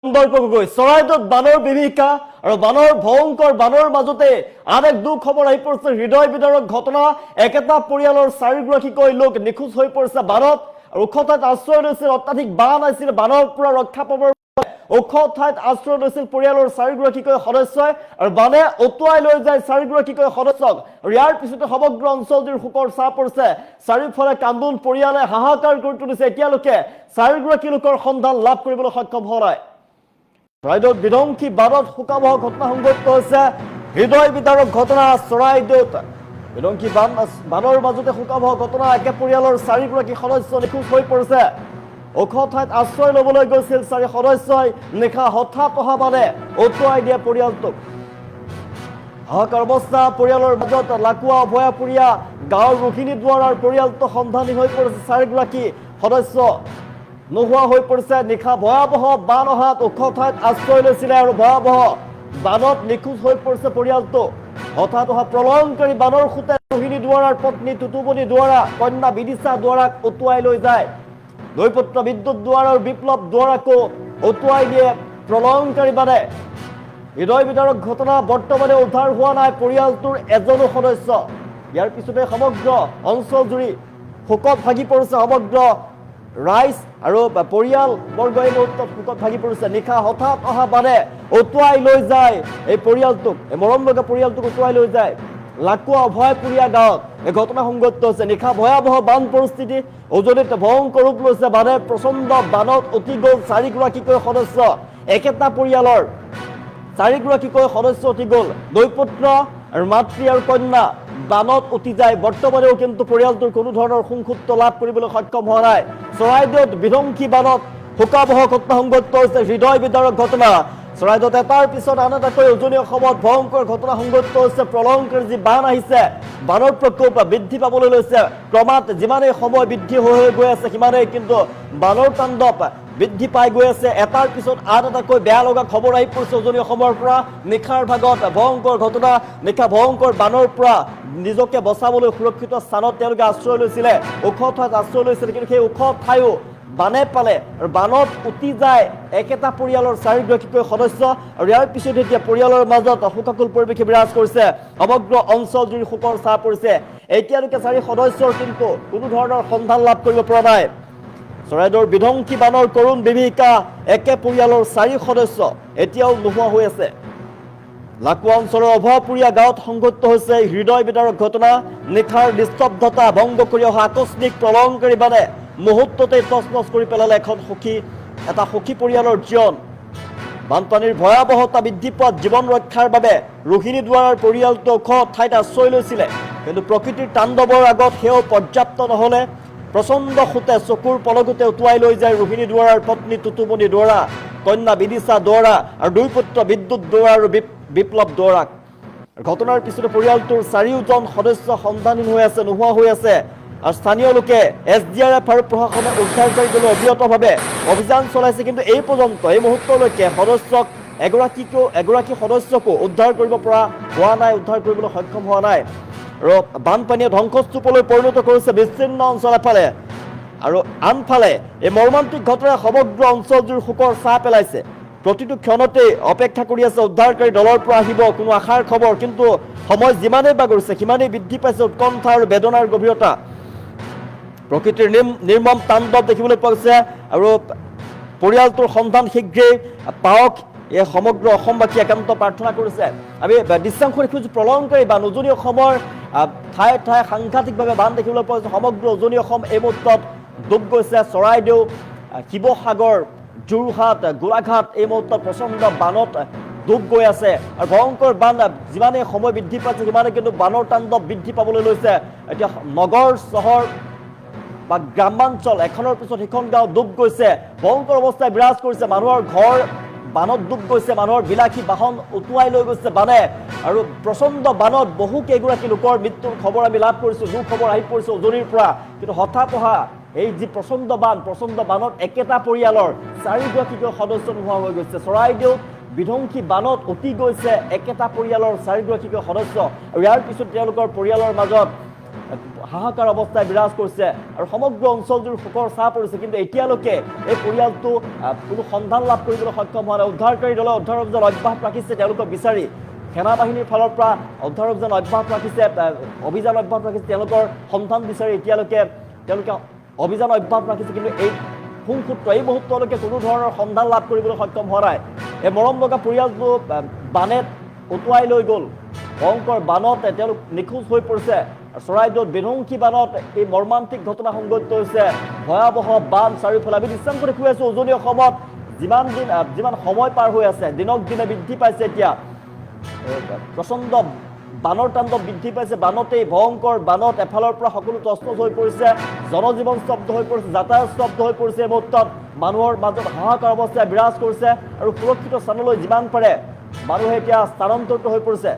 সন্দৰ্ভকৈ চৰাইদেউত বানৰ বিভীষিকা আৰু বানৰ ভয়ংকৰ বানৰ মাজতে আন এক দুখ খবৰ আহি পৰিছে হৃদয় বিদাৰক ঘটনা একেটা পৰিয়ালৰ চাৰিগৰাকীকৈ লোক নিখোজ হৈ পৰিছে বানত আৰু ওখ ঠাইত আশ্ৰয় লৈছিল অত্যাধিক বান আছিল বানৰ পৰা ৰক্ষা পাবৰ ওখ ঠাইত আশ্ৰয় লৈছিল পৰিয়ালৰ চাৰিগৰাকীকৈ সদস্যই আৰু বানে অতুৱাই লৈ যায় চাৰিগৰাকীকৈ সদস্যক আৰু ইয়াৰ পিছতে সমগ্ৰ অঞ্চলটোৰ শোকৰ ছাঁ পৰিছে চাৰিওফালে কান্দোন পৰিয়ালে হাহাকাৰ কৰি তুলিছে এতিয়ালৈকে চাৰিগৰাকী লোকৰ সন্ধান লাভ কৰিবলৈ সক্ষম হোৱা নাই চৰাইদেউত বিধ্বংসী বানত শোকাবহ ঘটনা সংঘটিত হৈছে হৃদয় বিদাৰক ঘটনা চৰাইদেউত বিধ্বংসী বানৰ মাজতে শোকাবহ ঘটনা একে পৰিয়ালৰ চাৰিগৰাকী সদস্য নিখোজ হৈ পৰিছে ওখ ঠাইত আশ্ৰয় ল'বলৈ গৈছিল চাৰি সদস্যই নিশা হঠাৎ অহা বানে অতুৱাই দিয়ে পৰিয়ালটোক হাহাকাৰ অৱস্থা পৰিয়ালৰ মাজত লাকুৱা ভয়াপুৰীয়া গাঁৱৰ ৰোহিণী দুৱাৰাৰ পৰিয়ালটো সন্ধানী হৈ পৰিছে চাৰিগৰাকী সদস্য নোহোৱা হৈ পৰিছে নিশা ভয়াবহ বান অহাত ওখ ঠাইত আশ্ৰয় লৈছিলে আৰু ভয়াবহ বানত নিখোজ হৈ পৰিছে পৰিয়ালটো হঠাৎ অহা প্ৰলয়ংকাৰী বানৰ সোঁতে ৰোহিণী দুৱাৰাৰ পত্নী টুটুমণি দুৱাৰা কন্যা বিদিশা দুৱাৰাক অতুৱাই লৈ যায় নৈপত্ৰ বিদ্যুৎ দুৱাৰ আৰু বিপ্লৱ দুৱাৰাকো অতুৱাই দিয়ে প্ৰলয়ংকাৰী বানে হৃদয় বিদাৰক ঘটনা বৰ্তমানে উদ্ধাৰ হোৱা নাই পৰিয়ালটোৰ এজনো সদস্য ইয়াৰ পিছতে সমগ্ৰ অঞ্চল জুৰি শোকত ভাগি পৰিছে সমগ্ৰ ৰাইজ আৰু পৰিয়াল বৰ্গ এই মুহূৰ্তত শোকত ভাগি পৰিছে নিশা হঠাৎ অহা বানে অতুৱাই লৈ যায় এই পৰিয়ালটোক এই মৰম লগা পৰিয়ালটোক অতুৱাই লৈ যায় লাকুৱা ভয়াপুৰীয়া গাঁৱত এই ঘটনা সংঘটিত হৈছে নিশা ভয়াবহ বান পৰিস্থিতি উজনিত ভয়ংকৰ ৰূপ লৈছে বানে প্ৰচণ্ড বানত উটি গ'ল চাৰিগৰাকীকৈ সদস্য একেটা পৰিয়ালৰ চাৰিগৰাকীকৈ সদস্য উঠি গ'ল দৈপুত্ৰ আৰু মাতৃ আৰু কন্যা বানত উঠি যায় বৰ্তমানেও কিন্তু পৰিয়ালটোৰ কোনো ধৰণৰ সংসুপ্ত লাভ কৰিবলৈ সক্ষম হোৱা নাই চৰাইদেউত বিধ্বংসী বানত শোকাবহ ঘটনা সংঘটিত হৈছে হৃদয় বিদাৰক ঘটনা চৰাইদেউত এটাৰ পিছত আন এটাকৈ উজনি অসমত ভয়ংকৰ ঘটনা সংঘটিত হৈছে প্ৰলয়ংকাৰী যি বান আহিছে বানৰ প্ৰকোপ বৃদ্ধি পাবলৈ লৈছে ক্ৰমাৎ যিমানেই সময় বৃদ্ধি হৈ গৈ আছে সিমানেই কিন্তু বানৰ তাণ্ডৱ বৃদ্ধি পাই গৈ আছে এটাৰ পিছত আন এটাকৈ বেয়া লগা খবৰ আহি পৰিছে উজনি অসমৰ পৰা নিশাৰ ভাগত ভয়ংকৰ ঘটনা নিশা ভয়ংকৰ বানৰ পৰা নিজকে বচাবলৈ সুৰক্ষিত স্থানত তেওঁলোকে আশ্ৰয় লৈছিলে ওখ ঠাইত আশ্ৰয় লৈছিলে কিন্তু সেই ওখ ঠাইও বানে পালে আৰু বানত উটি যায় একেটা পৰিয়ালৰ চাৰিগৰাকীকৈ সদস্য আৰু ইয়াৰ পিছত এতিয়া পৰিয়ালৰ মাজত শোকাকুল পৰিৱেশে বিৰাজ কৰিছে সমগ্ৰ অঞ্চল জুৰি শোকৰ ছাঁ পৰিছে এতিয়ালৈকে চাৰি সদস্যৰ কিন্তু কোনো ধৰণৰ সন্ধান লাভ কৰিব পৰা নাই চৰাইদেউৰ বিধ্বংসী বানৰ কৰুণ বিভীষিকা একে পৰিয়ালৰ চাৰি সদস্য এতিয়াও নোহোৱা হৈ আছে লাকুৱা অঞ্চলৰ অভয়াপুৰীয়া গাঁৱত সংঘটিত হৈছে হৃদয় বিদাৰক ঘটনা নিশাৰ নিস্তব্ধতা ভংগ কৰি অহা আকস্মিক প্ৰলয়ংকাৰী বানে মুহূৰ্ততে তছনছ কৰি পেলালে এটা সখী পৰিয়ালৰ জীৱন বানপানীৰ ভয়াৱহতা বৃদ্ধি পোৱাত জীৱন ৰক্ষাৰ বাবে ৰোহিণী দুৱাৰাৰ পৰিয়ালটো ওখ ঠাইত আশ্ৰয় লৈছিলে কিন্তু প্ৰকৃতিৰ তাণ্ডৱৰ আগত সেও পৰ্যাপ্ত নহ'লে প্ৰচণ্ড সোঁতে চকুৰ পলকতে উটুৱাই লৈ যায় ৰোহিণী দুৱাৰাৰ পত্নী টুটুমণি দুৱাৰা কন্যা বিদিশা দুৱাৰা আৰু দুই পুত্ৰ বিদ্যুৎ দুৱাৰা আৰু বিপ্লৱ দুৱাৰাক ঘটনাৰ পিছতে পৰিয়ালটোৰ চাৰিওজন সদস্য সন্ধানহীন হৈ আছে নোহোৱা হৈ আছে আৰু স্থানীয় লোকে SDRF আৰু প্ৰশাসনে উদ্ধাৰ কৰিবলৈ অবিৰতভাৱে অভিযান চলাইছে কিন্তু এই পৰ্যন্ত এই মুহূৰ্তলৈকে এগৰাকী সদস্যকো উদ্ধাৰ কৰিব পৰা হোৱা নাই উদ্ধাৰ কৰিবলৈ সক্ষম হোৱা নাই আৰু বানপানীয়ে ধ্বংসস্তূপলৈ পৰিণত কৰিছে বিচ্ছিন্ন অঞ্চল এফালে আৰু আনফালে এই মৰ্মান্তিক ঘটনাই সমগ্ৰ অঞ্চলজুৰি শোকৰ ছাঁ পেলাইছে প্ৰতিটো ক্ষণতেই অপেক্ষা কৰি আছে উদ্ধাৰকাৰী দলৰ পৰা আহিব কোনো আশাৰ খবৰ কিন্তু সময় যিমানেই বাগৰিছে সিমানেই বৃদ্ধি পাইছে উৎকণ্ঠা আৰু বেদনাৰ গভীৰতা প্ৰকৃতিৰ নিৰ্মম তাণ্ডৱ দেখিবলৈ পোৱা গৈছে আৰু পৰিয়ালটোৰ সন্ধান শীঘ্ৰেই পাওক এই সমগ্ৰ অসমবাসী একান্ত প্ৰাৰ্থনা কৰিছে আমি দৃশ্যাংশ দেখিছোঁ প্ৰলয়ংকাৰী বান উজনি অসমৰ ঠায়ে ঠায়ে সাংঘাতিকভাৱে বান দেখিবলৈ পোৱা গৈছে সমগ্ৰ উজনি অসম এই মুহূৰ্তত ডুব গৈছে চৰাইদেউ শিৱসাগৰ যোৰহাট গোলাঘাট এই মুহূৰ্তত প্ৰচণ্ড বানত ডুব গৈ আছে আৰু ভয়ংকৰ বান যিমানেই সময় বৃদ্ধি পাইছে সিমানেই কিন্তু বানৰ তাণ্ডৱ বৃদ্ধি পাবলৈ লৈছে এতিয়া নগৰ চহৰ বা গ্ৰামাঞ্চল এখনৰ পিছত সিখন গাঁও ডুব গৈছে ভয়ংকৰ অৱস্থাই বিৰাজ কৰিছে মানুহৰ ঘৰ বানত ডুব গৈছে মানুহৰ বিলাসী বাহন উটুৱাই লৈ গৈছে বানে আৰু প্ৰচণ্ড বানত বহু কেইগৰাকী লোকৰ মৃত্যুৰ খবৰ আমি লাভ কৰিছোঁ দুখবৰ আহি পৰিছে উজনিৰ পৰা কিন্তু হঠাৎ অহা এই যি প্ৰচণ্ড বানত একেটা পৰিয়ালৰ চাৰিগৰাকীকৈ সদস্য নোহোৱা হৈ গৈছে চৰাইদেউত বিধ্বংসী বানত উটি গৈছে একেটা পৰিয়ালৰ চাৰিগৰাকীকৈ সদস্য আৰু ইয়াৰ পিছত তেওঁলোকৰ পৰিয়ালৰ মাজত হাহাকাৰ অৱস্থাই বিৰাজ কৰিছে আৰু সমগ্ৰ অঞ্চলটোৰ শোকৰ ছাঁ পৰিছে কিন্তু এতিয়ালৈকে এই পৰিয়ালটো কোনো সন্ধান লাভ কৰিবলৈ সক্ষম হোৱা নাই উদ্ধাৰকাৰী দলে উদ্ধাৰ অভিযান অব্যাহত ৰাখিছে তেওঁলোকক বিচাৰি সেনাবাহিনীৰ ফালৰ পৰা উদ্ধাৰ অভিযান অব্যাহত ৰাখিছে অভিযান অব্যাহত ৰাখিছে তেওঁলোকৰ সন্ধান বিচাৰি এতিয়ালৈকে তেওঁলোকে অভিযান অব্যাহত ৰাখিছে কিন্তু এই সংসূত্ৰ এই মুহূৰ্তলৈকে কোনো ধৰণৰ সন্ধান লাভ কৰিবলৈ সক্ষম হোৱা নাই এই মৰম লগা পৰিয়ালটো বানে উটুৱাই লৈ গ'ল ভয়ংকৰ বানত তেওঁলোক নিখোজ হৈ পৰিছে চৰাইদেউত বিধ্বংসী বানত এই মৰ্মান্তিক ঘটনা সংঘটিত হৈছে ভয়াৱহ বান চাৰিওফালে আমি দৃশ্যাংশ দেখুৱাই আছোঁ উজনি অসমত যিমান সময় পাৰ হৈ আছে দিনক দিনে বৃদ্ধি পাইছে এতিয়া প্ৰচণ্ড বানৰ তাণ্ডৱ বৃদ্ধি পাইছে বানতেই ভয়ংকৰ বানত এফালৰ পৰা সকলো তছনছ হৈ পৰিছে জনজীৱন স্তব্ধ হৈ পৰিছে যাতায়াত স্তব্ধ হৈ পৰিছে এই মুহূৰ্তত মানুহৰ মাজত হাহাকাৰ অৱস্থাই বিৰাজ কৰিছে আৰু সুৰক্ষিত স্থানলৈ যিমান পাৰে মানুহে এতিয়া স্থানান্তৰিত হৈ পৰিছে